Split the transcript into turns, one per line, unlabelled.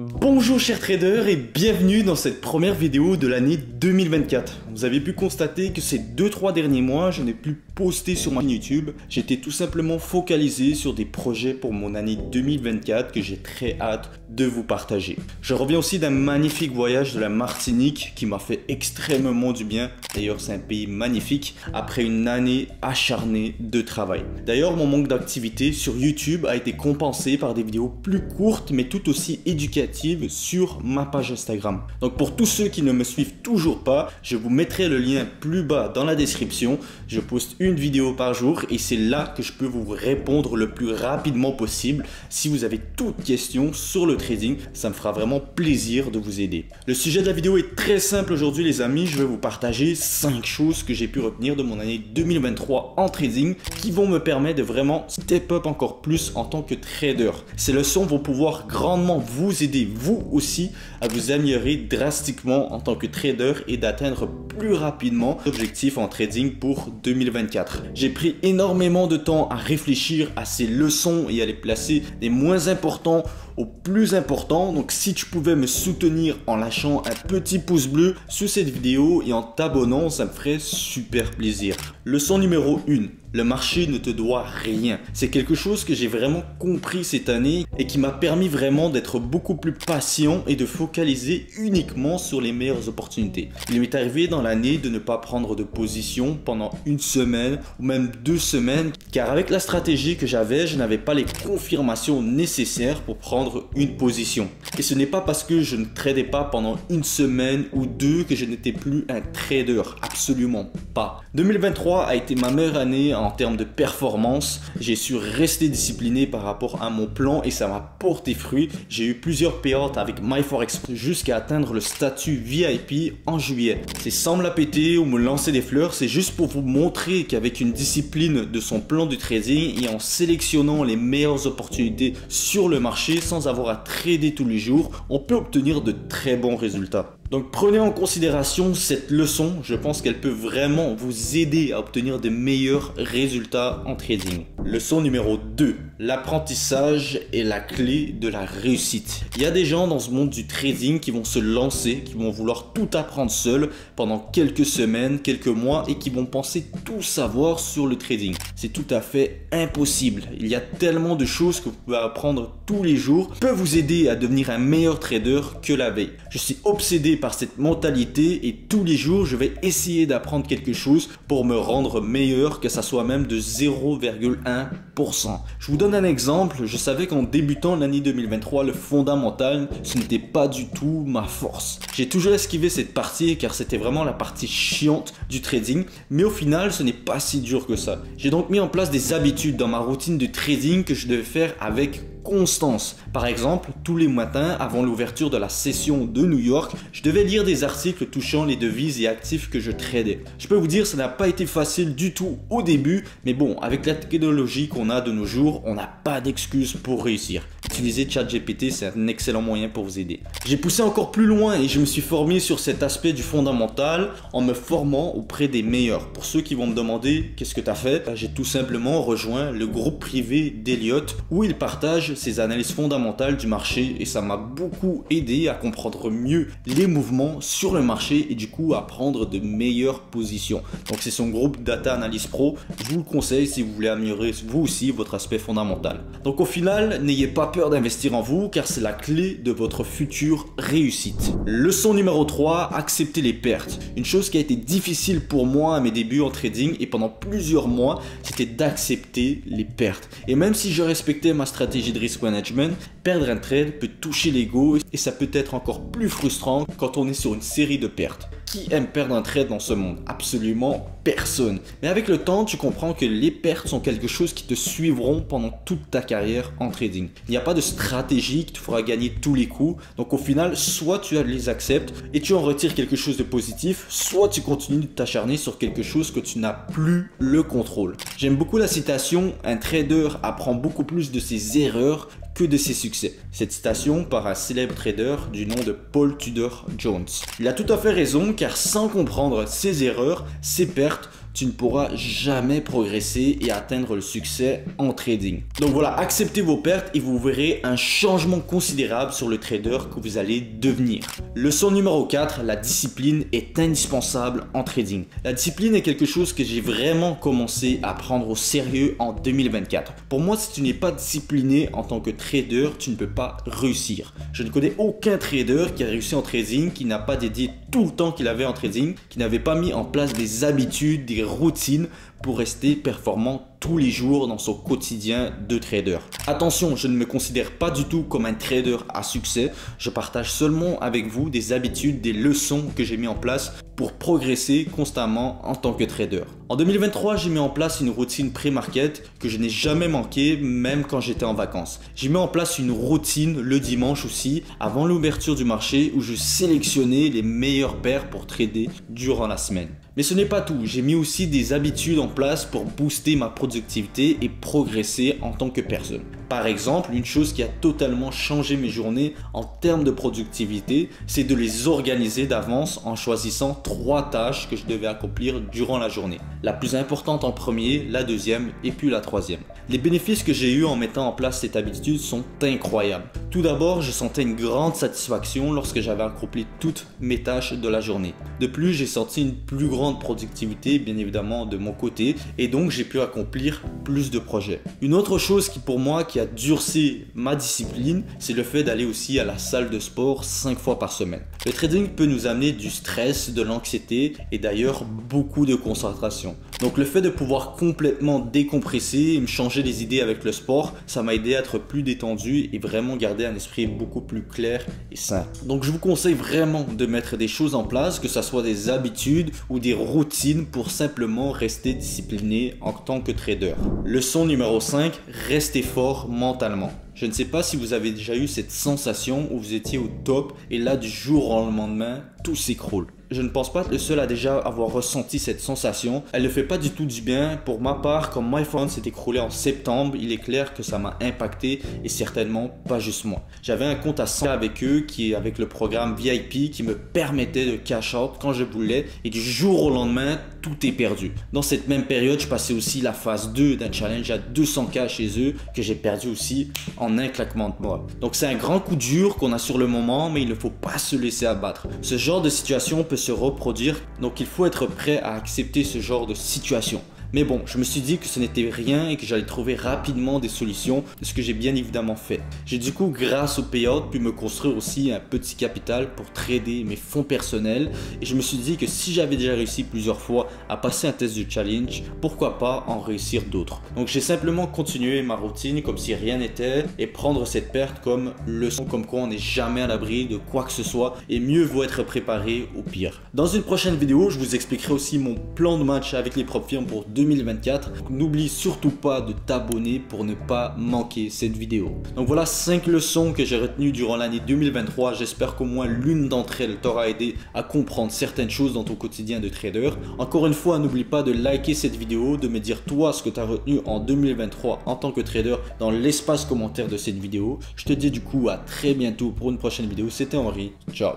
Bonjour chers traders et bienvenue dans cette première vidéo de l'année 2024. Vous avez pu constater que ces 2-3 derniers mois, je n'ai plus posté sur ma chaîne YouTube. J'étais tout simplement focalisé sur des projets pour mon année 2024 que j'ai très hâte de vous partager. Je reviens aussi d'un magnifique voyage de la Martinique qui m'a fait extrêmement du bien. D'ailleurs, c'est un pays magnifique après une année acharnée de travail. D'ailleurs, mon manque d'activité sur YouTube a été compensé par des vidéos plus courtes mais tout aussi éducatives sur ma page Instagram. Donc pour tous ceux qui ne me suivent toujours pas, je vous mettrai le lien plus bas dans la description. Je poste une vidéo par jour et c'est là que je peux vous répondre le plus rapidement possible. Si vous avez toute question sur le trading, ça me fera vraiment plaisir de vous aider. Le sujet de la vidéo est très simple aujourd'hui les amis. Je vais vous partager 5 choses que j'ai pu retenir de mon année 2023 en trading qui vont me permettre de vraiment step up encore plus en tant que trader. Ces leçons vont pouvoir grandement vous aider vous aussi à vous améliorer drastiquement en tant que trader et d'atteindre plus rapidement l'objectif en trading pour 2024. J'ai pris énormément de temps à réfléchir à ces leçons et à les placer des moins importants au plus important. Donc si tu pouvais me soutenir en lâchant un petit pouce bleu sous cette vidéo et en t'abonnant, ça me ferait super plaisir. Leçon numéro 1. Le marché ne te doit rien. C'est quelque chose que j'ai vraiment compris cette année et qui m'a permis vraiment d'être beaucoup plus patient et de focaliser uniquement sur les meilleures opportunités. Il m'est arrivé dans l'année de ne pas prendre de position pendant une semaine ou même 2 semaines car avec la stratégie que j'avais, je n'avais pas les confirmations nécessaires pour prendre une position. Et ce n'est pas parce que je ne tradais pas pendant une semaine ou 2 que je n'étais plus un trader. Absolument pas. 2023 a été ma meilleure année en termes de performance. J'ai su rester discipliné par rapport à mon plan et ça m'a porté fruit. J'ai eu plusieurs payouts avec MyForex jusqu'à atteindre le statut VIP en juillet. C'est sans me la péter ou me lancer des fleurs, c'est juste pour vous montrer qu'avec une discipline de son plan de trading et en sélectionnant les meilleures opportunités sur le marché sans avoir à trader tous les jours, on peut obtenir de très bons résultats. Donc prenez en considération cette leçon, je pense qu'elle peut vraiment vous aider à obtenir de meilleurs résultats en trading. Leçon numéro 2, l'apprentissage est la clé de la réussite. Il y a des gens dans ce monde du trading qui vont se lancer, qui vont vouloir tout apprendre seul pendant quelques semaines, quelques mois et qui vont penser tout savoir sur le trading. C'est tout à fait impossible. Il y a tellement de choses que vous pouvez apprendre tous les jours qui peuvent vous aider à devenir un meilleur trader que la veille. Je suis obsédé par cette mentalité et tous les jours je vais essayer d'apprendre quelque chose pour me rendre meilleur, que ça soit même de 0,1%. Je vous donne un exemple, je savais qu'en débutant l'année 2023 le fondamental ce n'était pas du tout ma force. J'ai toujours esquivé cette partie car c'était vraiment la partie chiante du trading, mais au final ce n'est pas si dur que ça. J'ai donc mis en place des habitudes dans ma routine de trading que je devais faire avec constance. Par exemple, tous les matins avant l'ouverture de la session de New York, je devais lire des articles touchant les devises et actifs que je tradais. Je peux vous dire, ça n'a pas été facile du tout au début, mais bon, avec la technologie qu'on a de nos jours, on n'a pas d'excuses pour réussir. Utiliser ChatGPT, c'est un excellent moyen pour vous aider. J'ai poussé encore plus loin et je me suis formé sur cet aspect du fondamental en me formant auprès des meilleurs. Pour ceux qui vont me demander qu'est-ce que tu as fait, j'ai tout simplement rejoint le groupe privé d'Elliott où il partage ses analyses fondamentales du marché et ça m'a beaucoup aidé à comprendre mieux les mouvements sur le marché et du coup à prendre de meilleures positions. Donc c'est son groupe Data Analyst Pro, je vous le conseille si vous voulez améliorer vous aussi votre aspect fondamental. Donc au final, n'ayez pas peur d'investir en vous car c'est la clé de votre future réussite. Leçon numéro 3, accepter les pertes. Une chose qui a été difficile pour moi à mes débuts en trading et pendant plusieurs mois, c'était d'accepter les pertes. Et même si je respectais ma stratégie de risk management, perdre un trade peut toucher l'ego et ça peut être encore plus frustrant quand on est sur une série de pertes. Qui aime perdre un trade dans ce monde? Absolument personne. Mais avec le temps, tu comprends que les pertes sont quelque chose qui te suivront pendant toute ta carrière en trading. Il n'y a pas de stratégie qui te fera gagner tous les coups. Donc au final, soit tu les acceptes et tu en retires quelque chose de positif, soit tu continues de t'acharner sur quelque chose que tu n'as plus le contrôle. J'aime beaucoup la citation « Un trader apprend beaucoup plus de ses erreurs que de ses succès ». Cette citation par un célèbre trader du nom de Paul Tudor Jones. Il a tout à fait raison car sans comprendre ses erreurs, ses pertes, tu ne pourras jamais progresser et atteindre le succès en trading. Donc voilà, acceptez vos pertes et vous verrez un changement considérable sur le trader que vous allez devenir. Leçon numéro 4, la discipline est indispensable en trading. La discipline est quelque chose que j'ai vraiment commencé à prendre au sérieux en 2024. Pour moi, si tu n'es pas discipliné en tant que trader, tu ne peux pas réussir. Je ne connais aucun trader qui a réussi en trading, qui n'a pas dédié tout le temps qu'il avait en trading, qui n'avait pas mis en place des habitudes, des routines pour rester performant tous les jours dans son quotidien de trader. Attention, je ne me considère pas du tout comme un trader à succès. Je partage seulement avec vous des habitudes, des leçons que j'ai mis en place pour progresser constamment en tant que trader. En 2023, j'ai mis en place une routine pré-market que je n'ai jamais manqué, même quand j'étais en vacances. J'ai mis en place une routine le dimanche aussi, avant l'ouverture du marché, où je sélectionnais les meilleures paires pour trader durant la semaine. Mais ce n'est pas tout, j'ai mis aussi des habitudes en place pour booster ma productivité et progresser en tant que personne. Par exemple, une chose qui a totalement changé mes journées en termes de productivité, c'est de les organiser d'avance en choisissant 3 tâches que je devais accomplir durant la journée. La plus importante en premier, la deuxième et puis la troisième. Les bénéfices que j'ai eus en mettant en place cette habitude sont incroyables. Tout d'abord, je sentais une grande satisfaction lorsque j'avais accompli toutes mes tâches de la journée. De plus, j'ai senti une plus grande productivité, bien évidemment, de mon côté, et donc j'ai pu accomplir plus de projets. Une autre chose qui pour moi qui a durci ma discipline, c'est le fait d'aller aussi à la salle de sport 5 fois par semaine. Le trading peut nous amener du stress, de l'anxiété et d'ailleurs beaucoup de concentration. Donc le fait de pouvoir complètement décompresser et me changer les idées avec le sport, ça m'a aidé à être plus détendu et vraiment garder un esprit beaucoup plus clair et sain. Donc je vous conseille vraiment de mettre des choses en place, que ce soit des habitudes ou des routines pour simplement rester discipliné en tant que trader. Leçon numéro 5, restez fort mentalement. Je ne sais pas si vous avez déjà eu cette sensation où vous étiez au top et là du jour au lendemain, tout s'écroule. Je ne pense pas être le seul à déjà avoir ressenti cette sensation. Elle ne fait pas du tout du bien. Pour ma part, quand MyFund s'est écroulé en septembre, il est clair que ça m'a impacté et certainement pas juste moi. J'avais un compte à 100 avec eux qui est avec le programme VIP qui me permettait de cash out quand je voulais et du jour au lendemain, tout est perdu. Dans cette même période, je passais aussi la phase 2 d'un challenge à 200K chez eux que j'ai perdu aussi en un claquement de doigts. Donc c'est un grand coup dur qu'on a sur le moment, mais il ne faut pas se laisser abattre. Ce genre de situation peut se reproduire, donc il faut être prêt à accepter ce genre de situation. Mais bon, je me suis dit que ce n'était rien et que j'allais trouver rapidement des solutions, ce que j'ai bien évidemment fait. J'ai du coup, grâce au payout, pu me construire aussi un petit capital pour trader mes fonds personnels. Et je me suis dit que si j'avais déjà réussi plusieurs fois à passer un test de challenge, pourquoi pas en réussir d'autres. Donc j'ai simplement continué ma routine comme si rien n'était et prendre cette perte comme leçon, comme quoi on n'est jamais à l'abri de quoi que ce soit et mieux vaut être préparé au pire. Dans une prochaine vidéo, je vous expliquerai aussi mon plan de match avec les propres firmes pour 2024. N'oublie surtout pas de t'abonner pour ne pas manquer cette vidéo. Donc voilà 5 leçons que j'ai retenues durant l'année 2023. J'espère qu'au moins l'une d'entre elles t'aura aidé à comprendre certaines choses dans ton quotidien de trader. Encore une fois, n'oublie pas de liker cette vidéo, de me dire toi ce que tu as retenu en 2023 en tant que trader dans l'espace commentaire de cette vidéo. Je te dis du coup à très bientôt pour une prochaine vidéo. C'était Henri. Ciao.